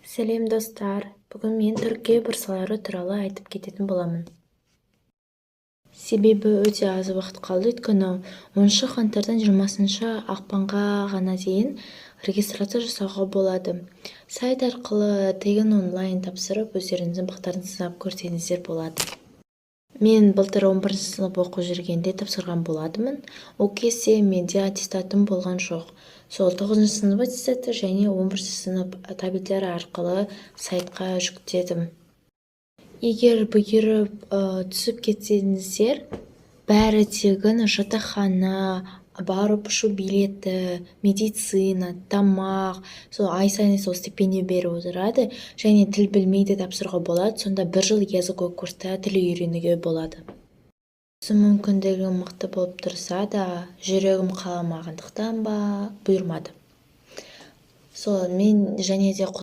Сәлем достар, бүгін мен Түркия бұрсалары туралы айтып кететін боламын. Себебі өте аз уақыт қалды, өйткені 10 қаңтардан 20 ақпанға ғана дейін регистрация жасауға болады. Сайт арқылы тегін онлайн тапсырып, өздеріңіздің бақтарын сынап көрсеңіздер болады. Мен былтыр 11 сынып оқу жүргенде тапсырған болатымын. Ол кезде менде аттестатым болған жоқ. Сол 9 сынып аттестаты және 11 сынып таблиттері арқылы сайтқа жүктедім. Егер бұйырып түсіп кетсеңіздер, бәрі тегін: жатақхана, барып ұшу билеті, медицина, тамақ, сол ай сайын сол стипендия беріп отырады, және тіл білмейді тапсыруға болады. Сонда 1 жыл языковый курста тіл үйренуге болады. Осы мүмкіндігім мықты болып тұрса да, жүрегім қаламағандықтан ба, бұйырмады. Сол мен және де